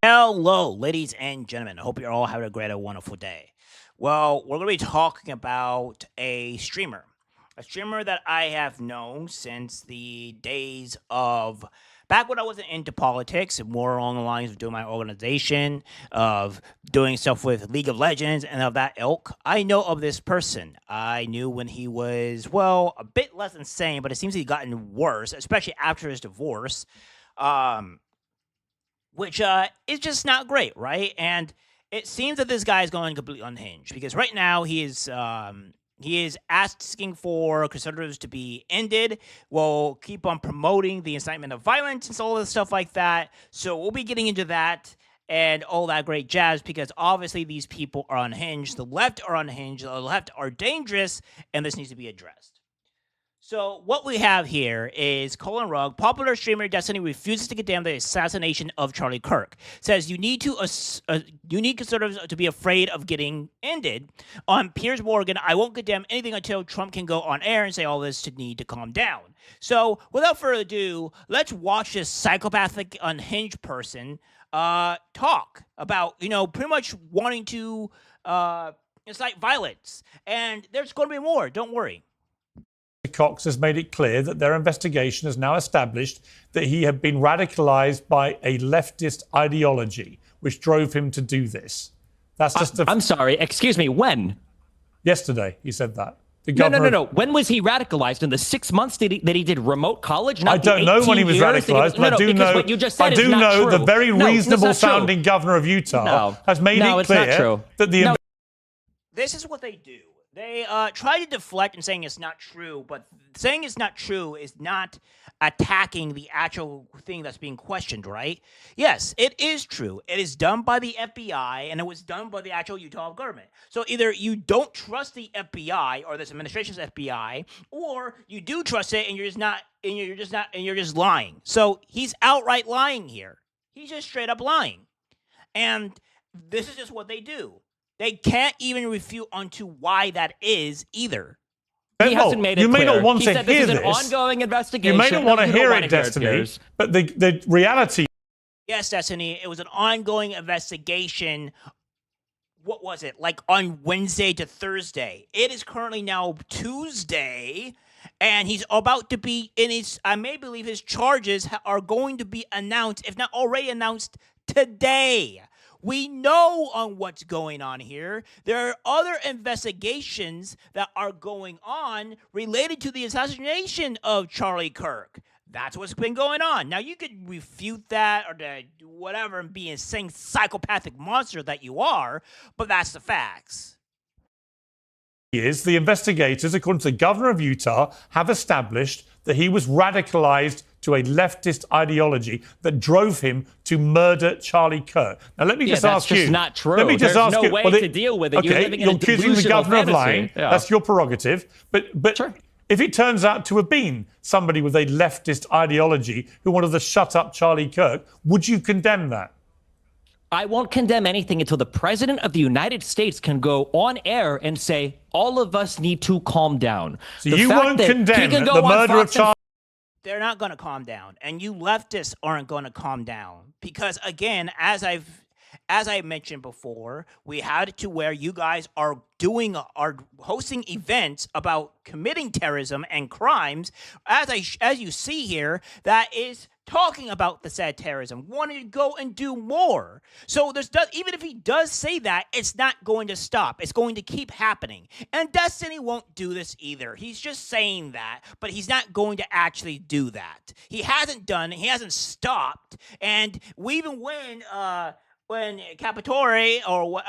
Hello, ladies and gentlemen. I hope you're all having a great and wonderful day. Well, we're going to be talking about a streamer that I have known since the days of back when I wasn't into politics and more along the lines of doing my organization, of doing stuff with League of Legends and of that ilk. I know of this person. I knew when he was, well, a bit less insane, but it seems he's gotten worse, especially after his divorce. Which is just not great, right? And it seems that this guy is going completely unhinged because right now he is asking for conservatives to be ended. We'll keep on promoting the incitement of violence and all this stuff like that. So we'll be getting into that and all that great jazz because obviously these people are unhinged. The left are unhinged. The left are dangerous, and this needs to be addressed. So what we have here is Colin Rugg, popular streamer Destiny, refuses to condemn the assassination of Charlie Kirk. Says you need conservatives to be afraid of getting ended. On Piers Morgan, I won't condemn anything until Trump can go on air and say all this to need to calm down. So without further ado, let's watch this psychopathic, unhinged person talk about, pretty much wanting to incite violence. And there's going to be more. Don't worry. Cox has made it clear that their investigation has now established that he had been radicalized by a leftist ideology, which drove him to do this. That's just I'm sorry, excuse me, when? Yesterday, he said that. No. When was he radicalized? In the 6 months that he did remote college? I don't know when he was radicalized, but I do know, what you just said I do know true. the very reasonable-sounding governor of Utah has made it clear that the... This is what they do. They try to deflect and saying it's not true, but saying it's not true is not attacking the actual thing that's being questioned, right? Yes, it is true. It is done by the FBI, and it was done by the actual Utah government. So either you don't trust the FBI or this administration's FBI, or you do trust it and you're just lying. So he's outright lying here. He's just straight up lying. And this is just what they do. They can't even refute onto why that is either. He hasn't made it clear. You may not want to hear this. This is an ongoing investigation. You may not want to hear it, Destiny, but the reality... Yes, Destiny, it was an ongoing investigation. What was it? Like on Wednesday to Thursday. It is currently now Tuesday, and he's about to be in his... I may believe his charges are going to be announced, if not already announced, today. We know on what's going on here. There are other investigations that are going on related to the assassination of Charlie Kirk. That's what's been going on. Now, you could refute that or whatever and be a insane psychopathic monster that you are, but that's the facts. The investigators, according to the governor of Utah, have established that he was radicalized to a leftist ideology that drove him to murder Charlie Kirk. Now, let me just ask you. That's just not true. Let me just ask you. There's no way to deal with it. Okay, you're living in a accusing the governor of lying. Yeah. That's your prerogative. But sure. If it turns out to have been somebody with a leftist ideology who wanted to shut up Charlie Kirk, would you condemn that? I won't condemn anything until the president of the United States can go on air and say, all of us need to calm down. So you won't condemn the murder of Charlie? They're not going to calm down. And you leftists aren't going to calm down. Because, again, as I mentioned before, we had it to where you guys are hosting events about committing terrorism and crimes, as you see here, that is talking about the said terrorism, wanting to go and do more. So even if he does say that, it's not going to stop. It's going to keep happening. And Destiny won't do this either. He's just saying that, but he's not going to actually do that. He hasn't stopped. And we even when Capitore, or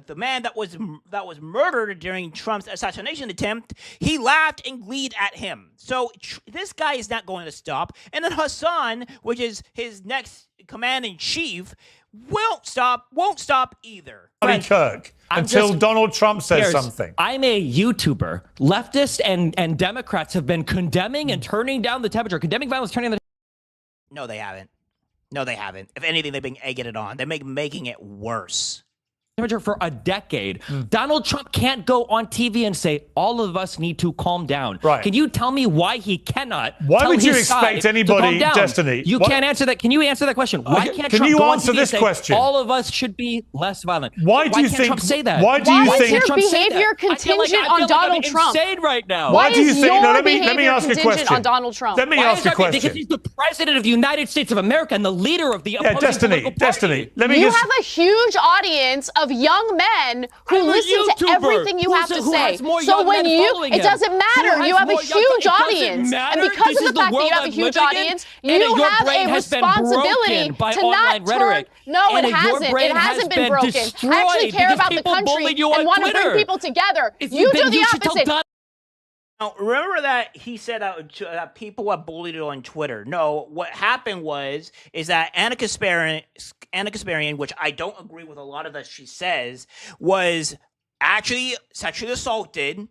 the man that was murdered during Trump's assassination attempt, he laughed and gleed at him. So this guy is not going to stop. And then Hassan, which is his next command-in-chief, won't stop either. Charlie Kirk, until Donald Trump says something. I'm a YouTuber. Leftists and Democrats have been condemning and turning down the temperature, condemning violence, turning the... No, they haven't. No, they haven't. If anything, they've been egging it on. They're making it worse. temperature for a decade. Donald Trump can't go on TV and say, all of us need to calm down. Right. Can you tell me why he cannot? Why would you his expect side anybody, to calm down? Destiny? You What? can't answer that. Can you answer that question? Why can't Can Trump you go on answer TV this and say, question? all of us should be less violent? Why do you can't think Trump say that? Why do you Why is think your Trump say behavior that? I feel contingent like on Donald I'm Trump? insane right now. Why do you is think? your No, let me behavior ask a contingent question. on Donald Trump? Let me Why ask is a that? question. Because he's the president of the United States of America and the leader of the opposing political party. Destiny. Let me You just. have a huge audience of young men who I'm a listen to YouTuber everything you have to who say. has more So young when men you, following it him. doesn't Who matter. has You have a more young- huge it doesn't audience, matter. and because This of is the fact that world you have a I'm huge living in, audience, and you your have brain a has been responsibility broken by to online not turn. rhetoric. No, And it your hasn't. brain It has hasn't been been broken. I destroyed actually care because about the people country bullied you on and want to bring Twitter. people together. If You do then the you should tell opposite. Donald Now, remember that he said that people are bullied on Twitter. No, what happened is that Anna Kasparian, which I don't agree with a lot of that she says, was actually sexually assaulted,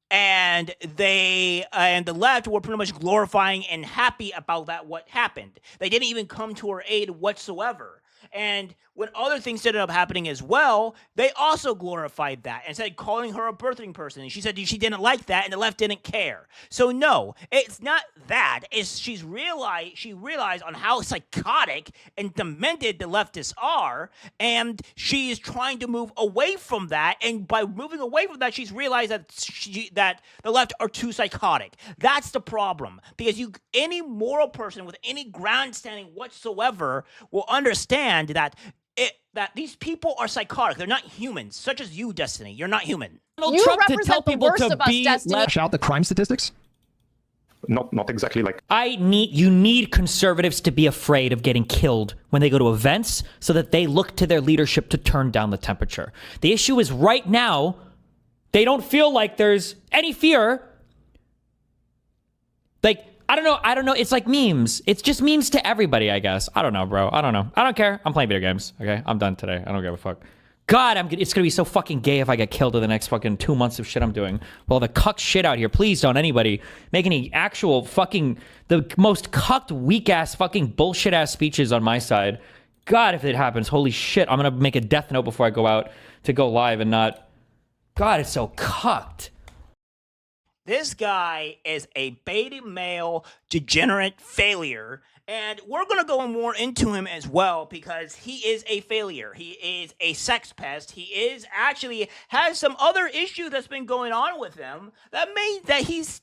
and the left were pretty much glorifying and happy about that what happened. They didn't even come to her aid whatsoever. And when other things ended up happening as well, they also glorified that and said calling her a birthing person. And she said she didn't like that, and the left didn't care. So no, it's not that. It's she realized on how psychotic and demented the leftists are, and she is trying to move away from that. And by moving away from that, she's realized that the left are too psychotic. That's the problem, because any moral person with any grandstanding whatsoever will understand that these people are psychotic. They're not humans, such as you, Destiny. You're not human. You Trump to represent tell the people worst to of us, be Destiny. less. Shout the crime statistics? Not exactly like You need conservatives to be afraid of getting killed when they go to events so that they look to their leadership to turn down the temperature. The issue is right now, they don't feel like there's any fear. Like, I don't know. It's like memes. It's just memes to everybody, I guess. I don't know, bro. I don't know. I don't care. I'm playing video games. Okay, I'm done today. I don't give a fuck. God, it's gonna be so fucking gay if I get killed in the next fucking 2 months of shit I'm doing. Well, the cuck shit out here. Please don't anybody make any actual fucking, the most cucked, weak ass, fucking bullshit ass speeches on my side. God, if it happens, holy shit, I'm gonna make a death note before I go out to go live and not. God, it's so cucked. This guy is a beta male degenerate failure, and we're going to go more into him as well because he is a failure. He is a sex pest. He is actually has some other issue that's been going on with him that he's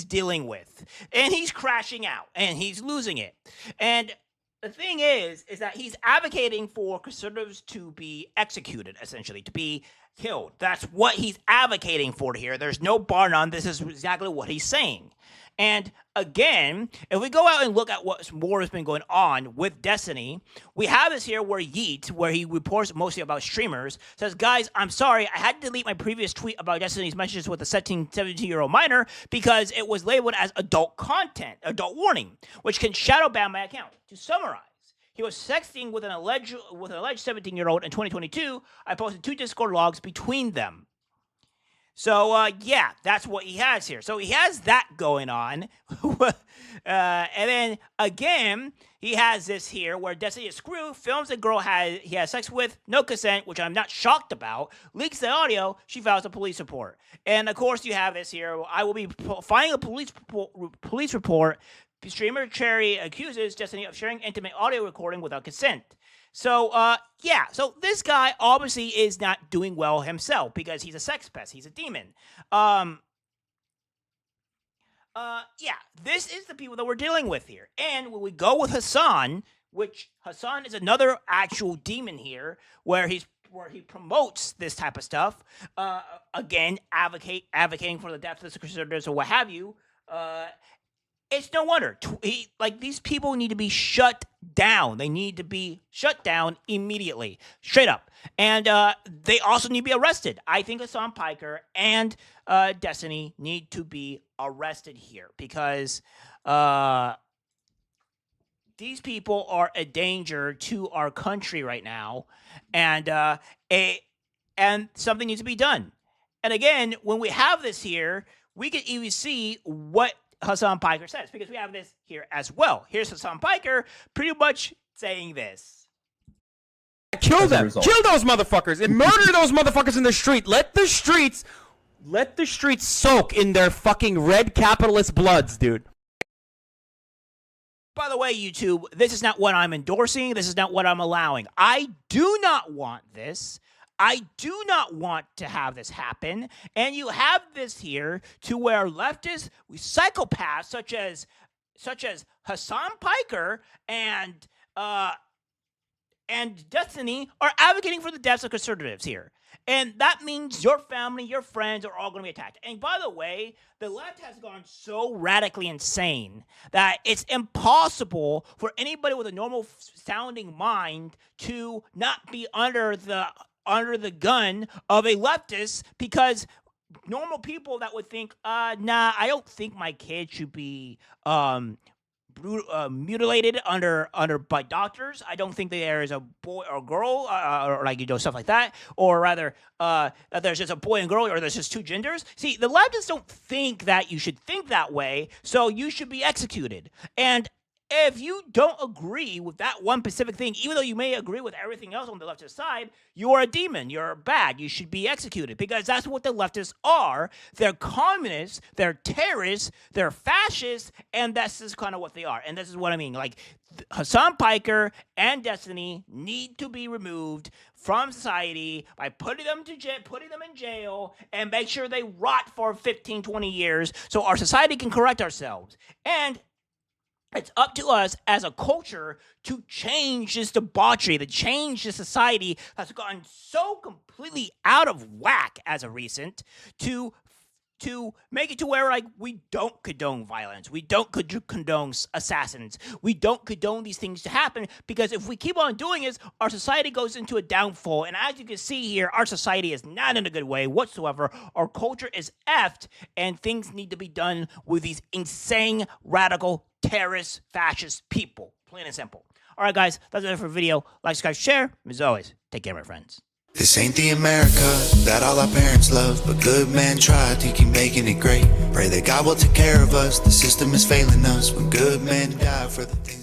dealing with, and he's crashing out and he's losing it. And the thing is that he's advocating for conservatives to be executed, essentially, to be killed. That's what he's advocating for here. There's no bar none. This is exactly what he's saying. And again, if we go out and look at what more has been going on with Destiny, we have this here where Yeet, where he reports mostly about streamers, says, guys, I'm sorry, I had to delete my previous tweet about Destiny's messages with a 17-year-old minor because it was labeled as adult content, adult warning, which can shadow ban my account. To summarize, he was sexting with an alleged 17-year-old in 2022. I posted 2 Discord logs between them. So, yeah, that's what he has here. So he has that going on. And then, again, he has this here where Destiny is screw, films a girl he has sex with, no consent, which I'm not shocked about, leaks the audio, she files a police report. And, of course, you have this here. I will be filing a police report. Streamer Cherry accuses Destiny of sharing intimate audio recording without consent. So, yeah. So this guy obviously is not doing well himself because he's a sex pest. He's a demon. Yeah. This is the people that we're dealing with here. And when we go with Hassan, which Hassan is another actual demon here, where he promotes this type of stuff. Again, advocating for the death of the conservatives or what have you. It's no wonder. These people need to be shut down. They need to be shut down immediately, straight up. And they also need to be arrested. I think Hassan Piker and Destiny need to be arrested here because these people are a danger to our country right now, and something needs to be done. And again, when we have this here, we can even see what Hassan Piker says, because we have this here as well. Here's Hassan Piker pretty much saying this. Kill as a them. result. Kill those motherfuckers and murder those motherfuckers in the street. Let the streets soak in their fucking red capitalist bloods, dude. By the way, YouTube, this is not what I'm endorsing. This is not what I'm allowing. I do not want this. I do not want to have this happen. And you have this here to where leftists, psychopaths such as Hassan Piker and Destiny are advocating for the deaths of conservatives here. And that means your family, your friends are all going to be attacked. And by the way, the left has gone so radically insane that it's impossible for anybody with a normal sounding mind to not be under the gun of a leftist, because normal people that would think, nah, I don't think my kid should be mutilated by doctors. I don't think there is a boy or girl or like, stuff like that, or rather that there's just a boy and girl, or there's just two genders. See, the leftists don't think that you should think that way, so you should be executed. And if you don't agree with that one specific thing, even though you may agree with everything else on the leftist side, you're a demon. You're bad. You should be executed, because that's what the leftists are. They're communists. They're terrorists. They're fascists. And this is kind of what they are. And this is what I mean. Like, Hassan Piker and Destiny need to be removed from society by putting them in jail, and make sure they rot for 15, 20 years so our society can correct ourselves. And it's up to us as a culture to change this debauchery, to change the society that's gotten so completely out of whack as of recent, to make it to where, like, we don't condone violence, we don't condone assassins, we don't condone these things to happen, because if we keep on doing this, our society goes into a downfall. And as you can see here, our society is not in a good way whatsoever. Our culture is effed, and things need to be done with these insane, radical, terrorist, fascist people. Plain and simple. All right, guys, that's it for the video. Like, subscribe, share. As always, take care, my friends. This ain't the America that all our parents love, but good men try to keep making it great. Pray that God will take care of us. The system is failing us when good men die for the things